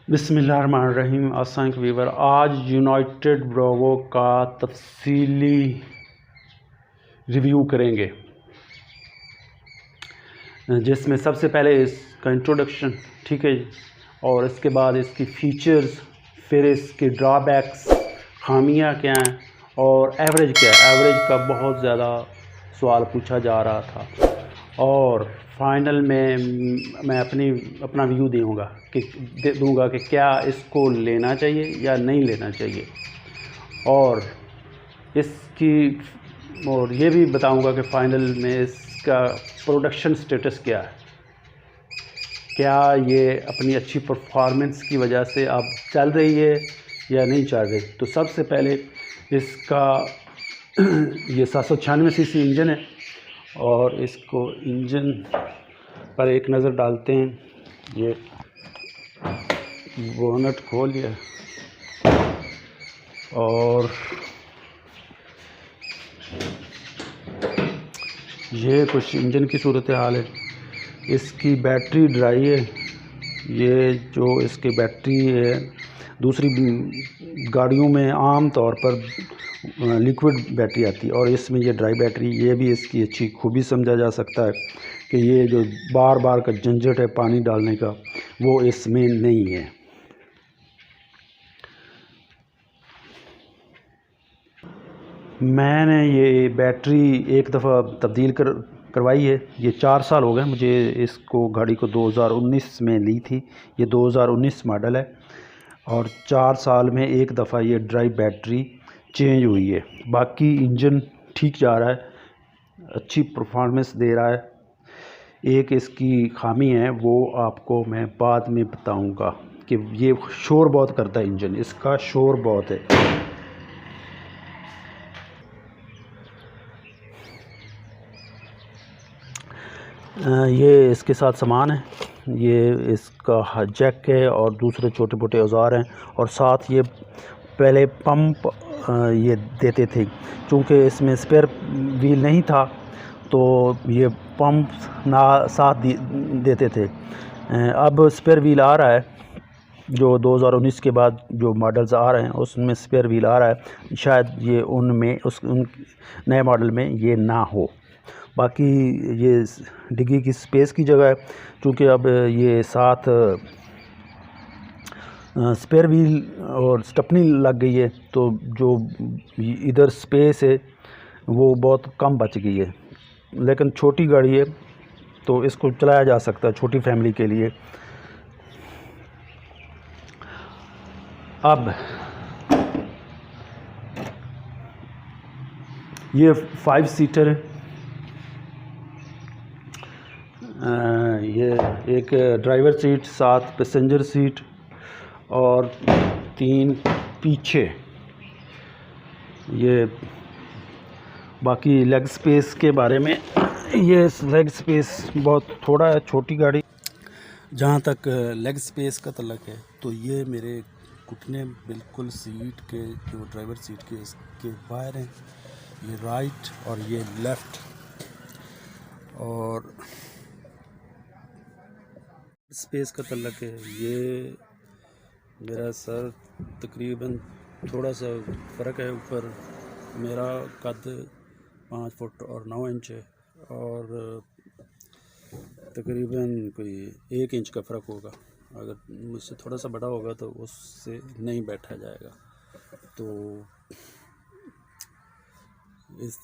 बिस्मिल्लाहिर्रहमानिर्रहीम। अस्सलाम वीवर, आज यूनाइटेड ब्रावो का तफसीली रिव्यू करेंगे, जिसमें सबसे पहले इसका इंट्रोडक्शन, ठीक है, और इसके बाद इसकी फ़ीचर्स, फिर इसके ड्रॉबैक्स, खामियां क्या हैं और एवरेज क्या है। एवरेज का बहुत ज़्यादा सवाल पूछा जा रहा था और फाइनल में मैं अपना व्यू दूंगा कि क्या इसको लेना चाहिए या नहीं लेना चाहिए, और ये भी बताऊंगा कि फ़ाइनल में इसका प्रोडक्शन स्टेटस क्या है, क्या ये अपनी अच्छी परफॉर्मेंस की वजह से अब चल रही है या नहीं चल रही। तो सबसे पहले इसका ये 796 सीसी इंजन है और इसको इंजन पर एक नज़र डालते हैं। ये बोनट खोल लिया और ये कुछ इंजन की सूरत हाल है। इसकी बैटरी ड्राई है। ये जो इसकी बैटरी है, दूसरी गाड़ियों में आम तौर पर लिक्विड बैटरी आती है और इसमें ये ड्राई बैटरी, ये भी इसकी अच्छी खूबी समझा जा सकता है कि ये जो बार बार का झंझट है पानी डालने का, वो इसमें नहीं है। मैंने ये बैटरी एक दफ़ा तब्दील करवाई है। ये 4 साल हो गए मुझे इसको, गाड़ी को 2019 में ली थी। ये 2019 मॉडल है और 4 साल में एक दफ़ा ये ड्राई बैटरी चेंज हुई है। बाकी इंजन ठीक जा रहा है, अच्छी परफॉर्मेंस दे रहा है। एक इसकी खामी है, वो आपको मैं बाद में बताऊंगा कि ये शोर बहुत करता है इंजन, इसका शोर बहुत है। ये इसके साथ सामान है, ये इसका जैक है और दूसरे छोटे मोटे औजार हैं, और साथ ये पहले पंप ये देते थे। चूँकि इसमें स्पेयर व्हील नहीं था तो ये पंप ना साथ देते थे। अब स्पेयर व्हील आ रहा है, जो 2019 के बाद जो मॉडल्स आ रहे हैं उसमें स्पेयर व्हील आ रहा है। शायद ये उन नए मॉडल में ये ना हो। बाकी ये डिग्गी की स्पेस की जगह है, क्योंकि अब ये साथ स्पेयर व्हील और स्टपनी लग गई है, तो जो इधर स्पेस है वो बहुत कम बच गई है। लेकिन छोटी गाड़ी है तो इसको चलाया जा सकता है छोटी फैमिली के लिए। अब ये 5 सीटर है। ये एक ड्राइवर सीट, 7 पैसेंजर सीट और 3 पीछे। ये बाकी लेग स्पेस के बारे में, ये लेग स्पेस बहुत थोड़ा है, छोटी गाड़ी। जहाँ तक लेग स्पेस का तल्लक है तो ये मेरे घुटने बिल्कुल सीट के, जो ड्राइवर सीट के, इसके बाहर हैं। ये राइट और ये लेफ़्ट। और स्पेस का तल्लक है, ये मेरा सर तकरीबन थोड़ा सा फ़र्क है ऊपर। मेरा कद 5 फुट और 9 इंच है और तकरीबन कोई 1 इंच का फ़र्क होगा। अगर मुझसे थोड़ा सा बड़ा होगा तो उससे नहीं बैठा जाएगा। तो इस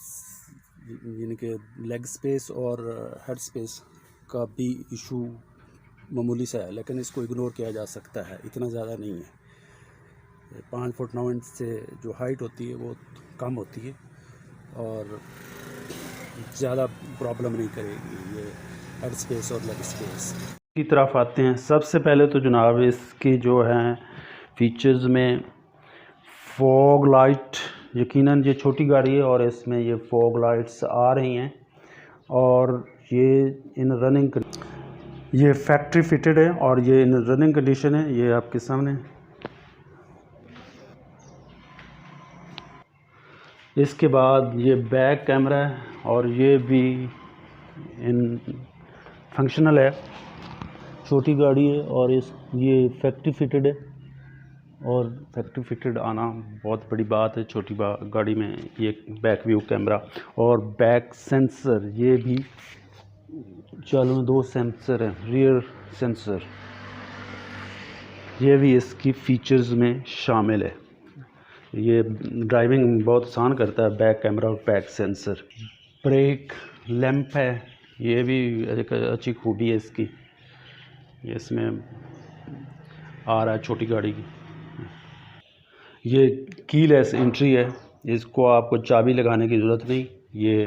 यानी कि लेग स्पेस और हेड स्पेस का भी इशू मामूली सा है, लेकिन इसको इग्नोर किया जा सकता है, इतना ज़्यादा नहीं है। 5 फुट 9 इंच से जो हाइट होती है वो कम होती है और ज़्यादा प्रॉब्लम नहीं करेगी ये हेड स्पेस और लेग स्पेस की तरफ आते हैं। सबसे पहले तो जनाब इसकी जो हैं फीचर्स में फॉग लाइट, यकीनन ये छोटी गाड़ी है और इसमें ये फॉग लाइट्स आ रही हैं और ये इन रनिंग, ये फैक्ट्री फिटेड है और ये इन रनिंग कंडीशन है। ये आपके सामने। इसके बाद ये बैक कैमरा है और ये भी इन फंक्शनल है। छोटी गाड़ी है और ये फैक्ट्री फिटेड है, और फैक्ट्री फिटेड आना बहुत बड़ी बात है छोटी गाड़ी में। ये बैक व्यू कैमरा और बैक सेंसर, ये भी चालू में 2 सेंसर हैं, रियर सेंसर, ये भी इसकी फीचर्स में शामिल है। ये ड्राइविंग बहुत आसान करता है, बैक कैमरा और बैक सेंसर। ब्रेक लैंप है, ये भी एक अच्छी खूबी है इसकी, ये इसमें आ रहा है छोटी गाड़ी की। ये कीलेस एंट्री है, इसको आपको चाबी लगाने की ज़रूरत नहीं, ये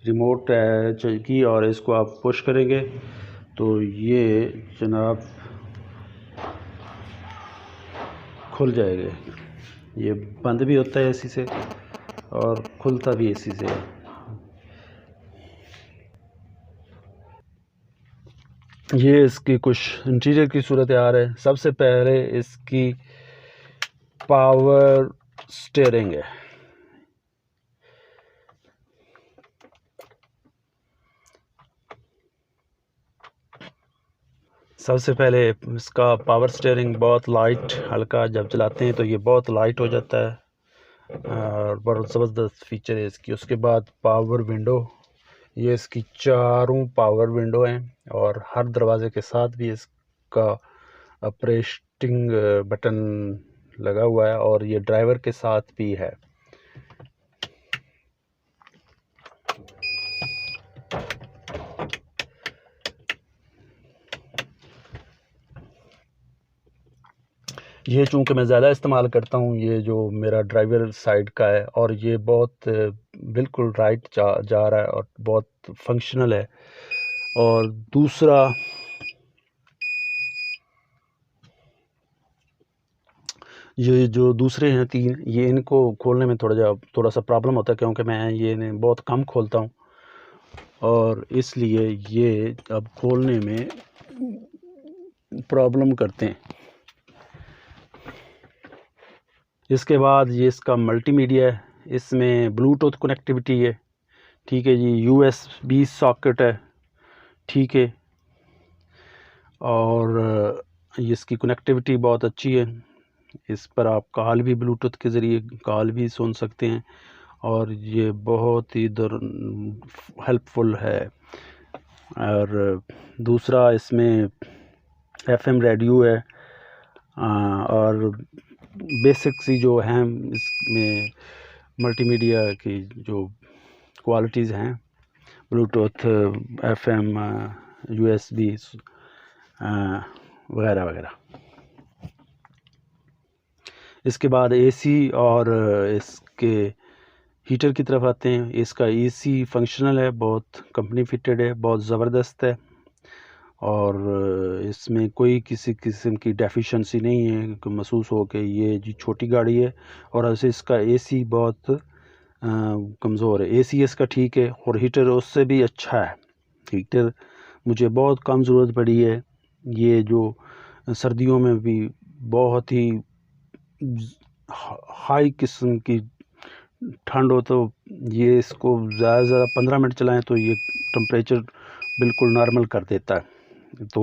रिमोट है की, और इसको आप पुश करेंगे तो ये जनाब खुल जाएगा। ये बंद भी होता है एसी से और खुलता भी एसी से है। ये इसकी कुछ इंटीरियर की सूरत हाल है। सबसे पहले इसकी पावर स्टीयरिंग है, सबसे पहले इसका पावर स्टीयरिंग बहुत लाइट, हल्का जब चलाते हैं तो ये बहुत लाइट हो जाता है और बहुत ज़बरदस्त फीचर है इसकी। उसके बाद पावर विंडो, ये इसकी चारों पावर विंडो हैं और हर दरवाजे के साथ भी इसका ऑपरेटिंग बटन लगा हुआ है, और ये ड्राइवर के साथ भी है। ये चूँकि मैं ज़्यादा इस्तेमाल करता हूँ, ये जो मेरा ड्राइवर साइड का है, और ये बहुत बिल्कुल राइट जा रहा है और बहुत फंक्शनल है। और दूसरा, ये जो दूसरे हैं 3, ये इनको खोलने में थोड़ा सा प्रॉब्लम होता है, क्योंकि मैं ये बहुत कम खोलता हूँ, और इसलिए ये अब खोलने में प्रॉब्लम करते हैं। इसके बाद ये इसका मल्टीमीडिया है, इसमें ब्लूटूथ कनेक्टिविटी है, ठीक है जी, USB सॉकेट है, ठीक है, और इसकी कनेक्टिविटी बहुत अच्छी है। इस पर आप कॉल भी ब्लूटूथ के ज़रिए कॉल भी सुन सकते हैं, और ये बहुत ही हेल्पफुल है। और दूसरा, इसमें FM रेडियो है, और बेसिक सी जो हैं इसमें मल्टीमीडिया की जो क्वालिटीज़ हैं, ब्लूटूथ, FM, USB वगैरह वगैरह। इसके बाद AC और इसके हीटर की तरफ आते हैं। इसका AC फंक्शनल है, बहुत कंपनी फिटेड है, बहुत ज़बरदस्त है, और इसमें कोई किसी किस्म की डेफिशिएंसी नहीं है कि महसूस हो कि ये जी छोटी गाड़ी है। और ऐसे इसका AC बहुत कमज़ोर है, AC इसका ठीक है, और हीटर उससे भी अच्छा है। हीटर मुझे बहुत कम ज़रूरत पड़ी है, ये जो सर्दियों में भी बहुत ही हाई किस्म की ठंड हो तो ये इसको ज़्यादा से ज़्यादा 15 मिनट चलाएं तो ये टेम्परेचर बिल्कुल नॉर्मल कर देता है। तो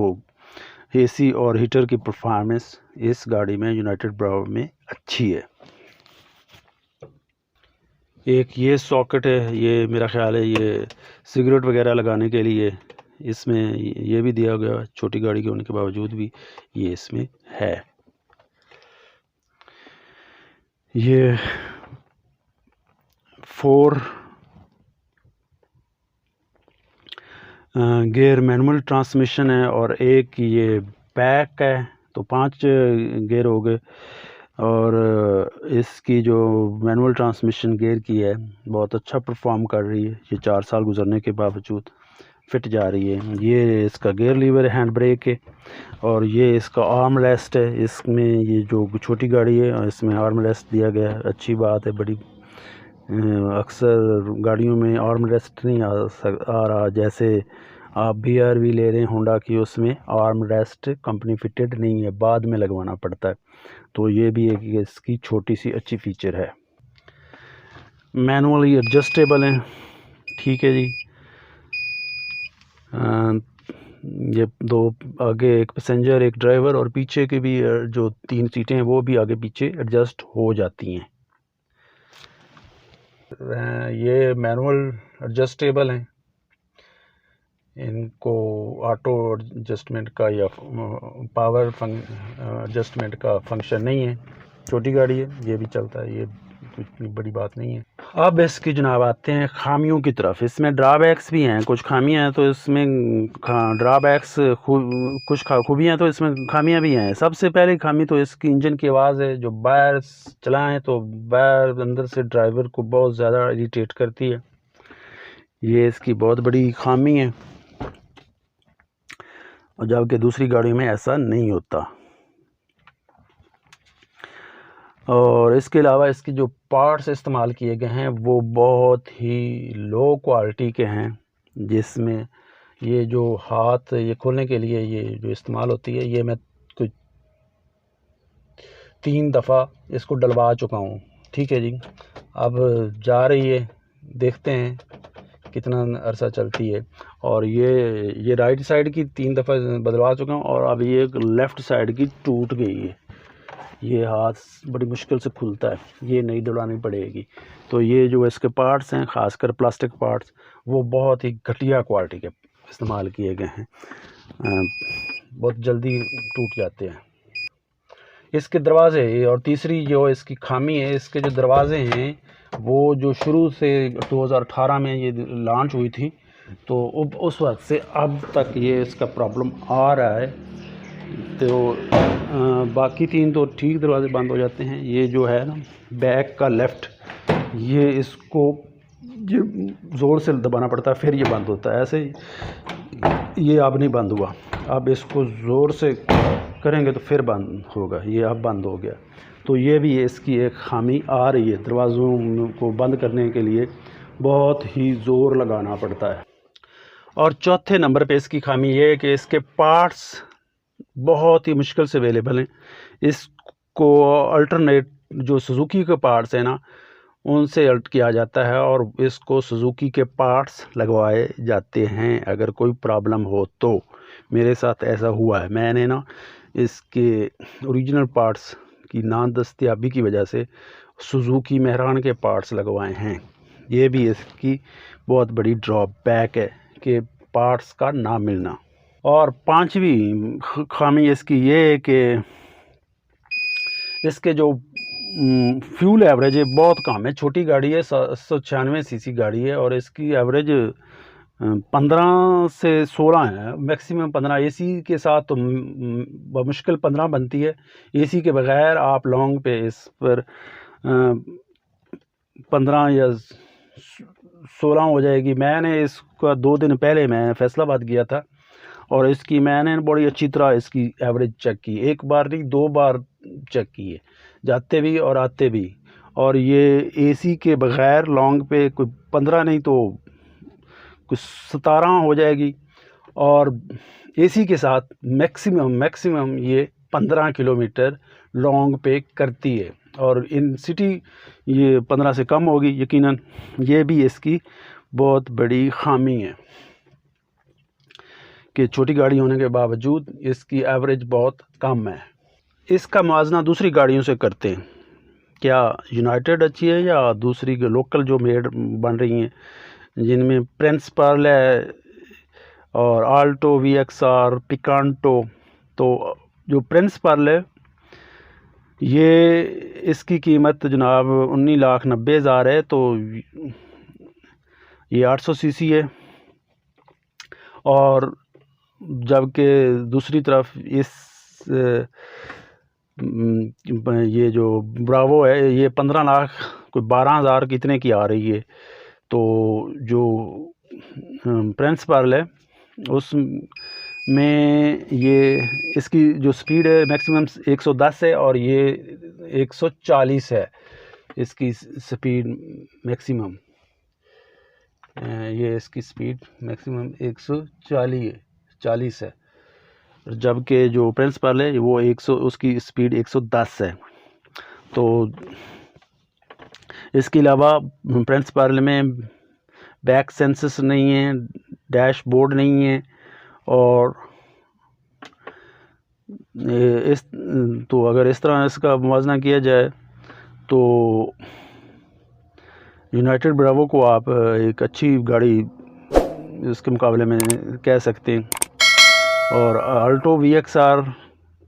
AC और हीटर की परफॉर्मेंस इस गाड़ी में यूनाइटेड ब्रावो में अच्छी है। एक ये सॉकेट है, ये मेरा ख़्याल है ये सिगरेट वगैरह लगाने के लिए इसमें ये भी दिया गया, छोटी गाड़ी के होने के बावजूद भी ये इसमें है। ये 4 गियर मैनुअल ट्रांसमिशन है, और एक ये बैक है, तो 5 गियर हो गए। और इसकी जो मैनुअल ट्रांसमिशन गियर की है बहुत अच्छा परफॉर्म कर रही है, ये 4 साल गुजरने के बावजूद फिट जा रही है। ये इसका गियर लीवर है, हैंड ब्रेक है, और ये इसका आर्म रेस्ट है। इसमें ये जो छोटी गाड़ी है इसमें आर्म रेस्ट दिया गया है, अच्छी बात है। बड़ी अक्सर गाड़ियों में आर्म रेस्ट नहीं आ रहा, जैसे आप BRV ले रहे हैं होंडा की, उसमें आर्म रेस्ट कंपनी फिटेड नहीं है, बाद में लगवाना पड़ता है। तो ये भी एक इसकी छोटी सी अच्छी फीचर है। मैनुअली एडजस्टेबल है, ठीक है जी। ये दो आगे एक पैसेंजर एक ड्राइवर और पीछे के भी जो 3 सीटें हैं वो भी आगे पीछे एडजस्ट हो जाती हैं। ये मैनुअल एडजस्टेबल हैं, इनको ऑटो एडजस्टमेंट का या पावर एडजस्टमेंट का फंक्शन नहीं है। छोटी गाड़ी है, ये भी चलता है, ये कुछ बड़ी बात नहीं है। अब इसकी जनाब आते हैं खामियों की तरफ। इसमें ड्रॉबैक्स भी हैं, कुछ खामियां हैं तो इसमें ड्रॉबैक्स, कुछ खूबियाँ तो इसमें खामियां भी हैं। सबसे पहली खामी तो इसकी इंजन की आवाज़ है, जो बाहर चलाएं तो बाहर अंदर से ड्राइवर को बहुत ज़्यादा इरिटेट करती है। ये इसकी बहुत बड़ी खामी है, और जबकि दूसरी गाड़ियों में ऐसा नहीं होता। और इसके अलावा इसके जो पार्ट्स इस्तेमाल किए गए हैं वो बहुत ही लो क्वालिटी के हैं, जिसमें ये जो हाथ ये खोलने के लिए ये जो इस्तेमाल होती है, ये मैं कुछ 3 दफ़ा इसको डलवा चुका हूँ। ठीक है जी, अब जा रही है, देखते हैं कितना अरसा चलती है। और ये राइट साइड की 3 दफ़ा बदलवा चुका हूँ, और अब ये लेफ़्ट साइड की टूट गई है। ये हाथ बड़ी मुश्किल से खुलता है, ये नई डलवानी पड़ेगी। तो ये जो इसके पार्ट्स हैं, ख़ासकर प्लास्टिक पार्ट्स, वो बहुत ही घटिया क्वालिटी के इस्तेमाल किए गए हैं, बहुत जल्दी टूट जाते हैं। इसके दरवाज़े, और तीसरी जो इसकी खामी है, इसके जो दरवाज़े हैं वो जो शुरू से 2018 में ये लॉन्च हुई थी, तो उस वक्त से अब तक ये इसका प्रॉब्लम आ रहा है। तो बाकी 3 तो ठीक दरवाजे बंद हो जाते हैं। ये जो है ना बैक का लेफ़्ट, ये इसको ये ज़ोर से दबाना पड़ता है, फिर ये बंद होता है। ऐसे ये अब नहीं बंद हुआ, अब इसको ज़ोर से करेंगे तो फिर बंद होगा। ये अब बंद हो गया। तो ये भी इसकी एक खामी आ रही है, दरवाज़ों को बंद करने के लिए बहुत ही ज़ोर लगाना पड़ता है। और चौथे नंबर पे इसकी खामी ये है कि इसके पार्ट्स बहुत ही मुश्किल से अवेलेबल हैं। इसको अल्टरनेट जो सुजुकी के पार्ट्स हैं ना, उनसे अल्ट किया जाता है और इसको सुजुकी के पार्ट्स लगवाए जाते हैं अगर कोई प्रॉब्लम हो तो। मेरे साथ ऐसा हुआ है, मैंने ना इसके ओरिजिनल पार्ट्स की नादस्तयाबी की वजह से सुजुकी मेहरान के पार्ट्स लगवाए हैं। ये भी इसकी बहुत बड़ी ड्रॉबैक है कि पार्ट्स का ना मिलना। और 5वीं खामी इसकी ये है कि इसके जो फ्यूल एवरेज है बहुत कम है। छोटी गाड़ी है, 796 सीसी गाड़ी है, और इसकी एवरेज 15 से 16 है, मैक्सिमम 15। एसी के साथ तो मुश्किल 15 बनती है। एसी के बगैर आप लॉन्ग पे इस पर 15 या 16 हो जाएगी। मैंने इसका 2 दिन पहले मैं फैसलाबाद गया था, और इसकी मैंने बड़ी अच्छी तरह इसकी एवरेज चेक की, 1 बार नहीं 2 बार चेक की है, जाते भी और आते भी। और ये एसी के बग़ैर लॉन्ग पे कोई 15 नहीं तो कुछ 17 हो जाएगी, और एसी के साथ मैक्सिमम ये 15 किलोमीटर लॉन्ग पे करती है, और इन सिटी ये 15 से कम होगी यकीनन। ये भी इसकी बहुत बड़ी खामी है कि छोटी गाड़ी होने के बावजूद इसकी एवरेज बहुत कम है। इसका मुआवजा दूसरी गाड़ियों से करते हैं, क्या यूनाइटेड अच्छी है या दूसरी लोकल जो मेड बन रही हैं, जिनमें प्रिंसिपल है और आल्टो, VXR, पिकांटो। तो जो प्रिंसिपल है ये इसकी कीमत जनाब 19,90,000 है, तो ये 800 सीसी है। और जबकि दूसरी तरफ ये जो ब्रावो है ये 15 लाख कोई 12,000 कितने की आ रही है। तो जो प्रिंसिपल है उसमें ये इसकी जो स्पीड है मैक्सिमम 110 है, और ये 140 है इसकी स्पीड मैक्सिमम। ये इसकी स्पीड मैक्सिमम 140 है, जबकि जो प्रिंसिपल है वो 100 उसकी स्पीड 110 है। तो इसके अलावा प्रिंसिपल में बैक सेंसर्स नहीं है, डैशबोर्ड नहीं है, और तो अगर इस तरह इसका मुवाजना किया जाए तो यूनाइटेड ब्रावो को आप एक अच्छी गाड़ी इसके मुकाबले में कह सकते हैं। और अल्टो VXR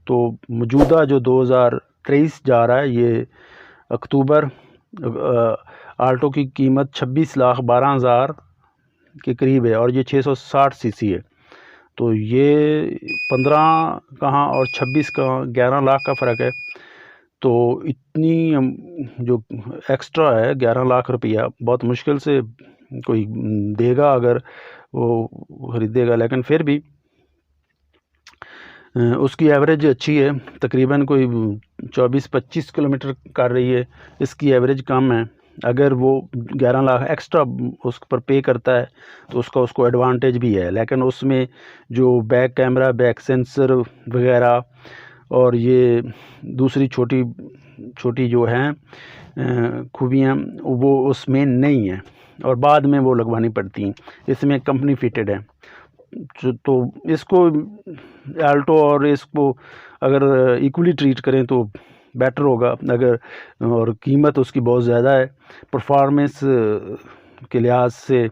तो मौजूदा जो 2023 जा रहा है, ये अक्टूबर, आल्टो की कीमत 26,12,000 के करीब है और ये 660 सीसी है। तो ये 15 कहाँ और 26 कहाँ, 11 लाख का फ़र्क है। तो इतनी जो एक्स्ट्रा है 11 लाख रुपया बहुत मुश्किल से कोई देगा अगर वो ख़रीदेगा, लेकिन फिर भी उसकी एवरेज अच्छी है, तकरीबन कोई 24-25 किलोमीटर कर रही है। इसकी एवरेज कम है। अगर वो 11 लाख एक्स्ट्रा उस पर पे करता है तो उसको एडवांटेज भी है, लेकिन उसमें जो बैक कैमरा, बैक सेंसर वगैरह और ये दूसरी छोटी छोटी जो हैं खूबियाँ वो उसमें नहीं हैं और बाद में वो लगवानी पड़ती हैं। इसमें कंपनी फिटेड है। तो इसको आल्टो और इसको अगर इक्वली ट्रीट करें तो बेटर होगा। अगर और कीमत उसकी बहुत ज़्यादा है, परफॉर्मेंस के लिहाज से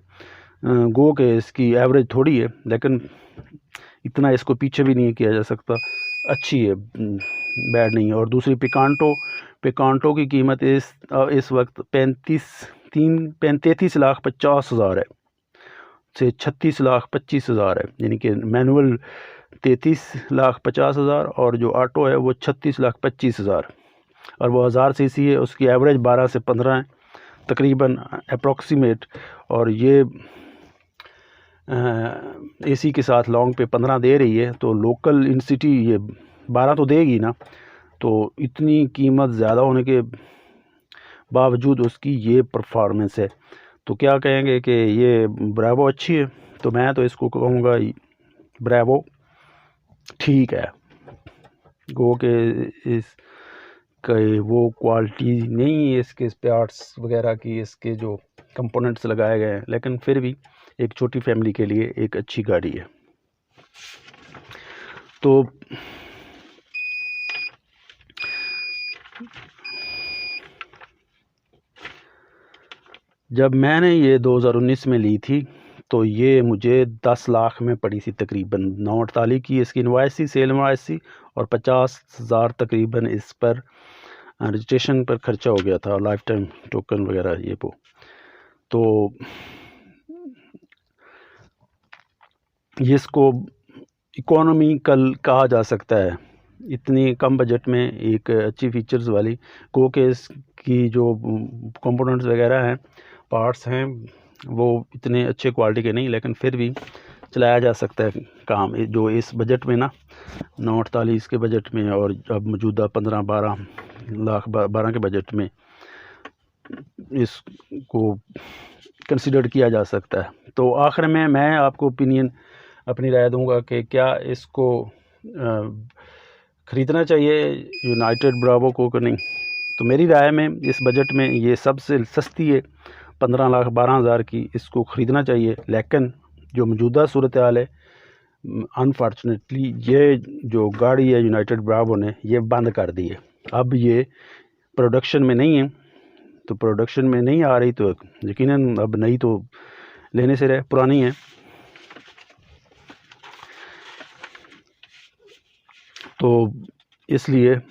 गो के इसकी एवरेज थोड़ी है, लेकिन इतना इसको पीछे भी नहीं किया जा सकता, अच्छी है, बैड नहीं है। और दूसरी पिकांटो की कीमत इस वक्त 33,50,000 है से 36,25,000 है, यानी कि मैनुअल 33,50,000 और जो ऑटो है वो 36,25,000 और वो 1000 सीसी है। उसकी एवरेज 12 से 15 है तकरीबन अप्रॉक्सीमेट। और ये एसी के साथ लॉन्ग पे 15 दे रही है, तो लोकल इन सिटी ये 12 तो देगी ना। तो इतनी कीमत ज़्यादा होने के बावजूद उसकी ये परफॉर्मेंस है, तो क्या कहेंगे कि ये ब्रावो अच्छी है। तो मैं तो इसको कहूँगा ब्रावो ठीक है। गो के इस वो क्वालिटी नहीं है इसके पार्ट्स वगैरह की, इसके जो कंपोनेंट्स लगाए गए हैं, लेकिन फिर भी एक छोटी फैमिली के लिए एक अच्छी गाड़ी है। तो जब मैंने ये 2019 में ली थी तो ये मुझे 10 लाख में पड़ी थी तकरीबन। 948 की इसकी इनवॉइस थी, सेल इनवॉइस थी, और 50,000 तकरीबन इस पर रजिस्ट्रेशन पर खर्चा हो गया था, लाइफ टाइम टोकन वगैरह ये वो। तो इसको इकोनॉमिकल कहा जा सकता है, इतनी कम बजट में एक अच्छी फीचर्स वाली। गो के की जो कंपोनेंट्स वगैरह हैं, पार्ट्स हैं, वो इतने अच्छे क्वालिटी के नहीं, लेकिन फिर भी चलाया जा सकता है काम, जो इस बजट में ना 948 के बजट में और अब मौजूदा 15-12 लाख 12 के बजट में इसको कंसिडर किया जा सकता है। तो आखिर में मैं आपको ओपिनियन अपनी राय दूंगा कि क्या इसको ख़रीदना चाहिए यूनाइटेड ब्रावो को कि नहीं। तो मेरी राय में इस बजट में ये सबसे सस्ती है, 15,12,000 की, इसको ख़रीदना चाहिए। लेकिन जो मौजूदा सूरत हाल है, अनफॉर्चुनेटली ये जो गाड़ी है यूनाइटेड ब्रावो ने ये बंद कर दी है। अब ये प्रोडक्शन में नहीं है, तो प्रोडक्शन में नहीं आ रही तो यकीनन अब नई तो लेने से रहे, पुरानी है। तो इसलिए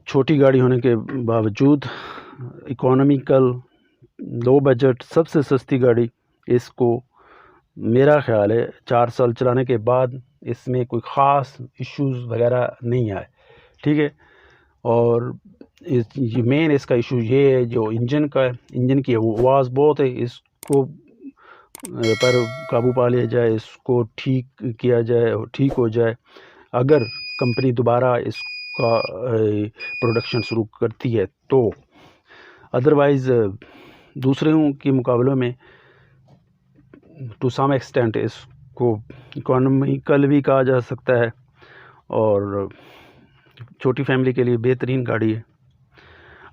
छोटी गाड़ी होने के बावजूद इकोनॉमिकल लो बजट सबसे सस्ती गाड़ी, इसको मेरा ख़्याल है 4 साल चलाने के बाद इसमें कोई ख़ास इश्यूज़ वगैरह नहीं आए, ठीक है। और ये मेन इसका इशू ये है जो इंजन का है, इंजन की आवाज़ बहुत है, इसको पर काबू पा लिया जाए, इसको ठीक किया जाए, ठीक हो जाए, अगर कंपनी दोबारा इसका प्रोडक्शन शुरू करती है तो। अदरवाइज़ दूसरों के मुकाबले में टू सम एक्सटेंट इसको इकोनॉमिकल भी कहा जा सकता है और छोटी फैमिली के लिए बेहतरीन गाड़ी है।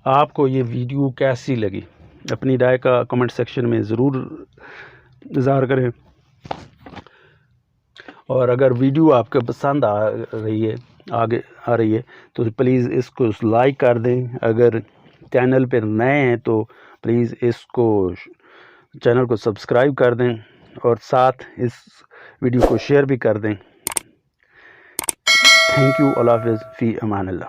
आपको ये वीडियो कैसी लगी, अपनी राय का कमेंट सेक्शन में ज़रूर इज़हार करें। और अगर वीडियो आपको पसंद आ रही है तो प्लीज़ इसको लाइक कर दें। अगर चैनल पर नए हैं तो प्लीज़ इसको चैनल को सब्सक्राइब कर दें और साथ इस वीडियो को शेयर भी कर दें। Thank you. अल्लाह हाफ़िज़। फ़ी अमान अल्लाह।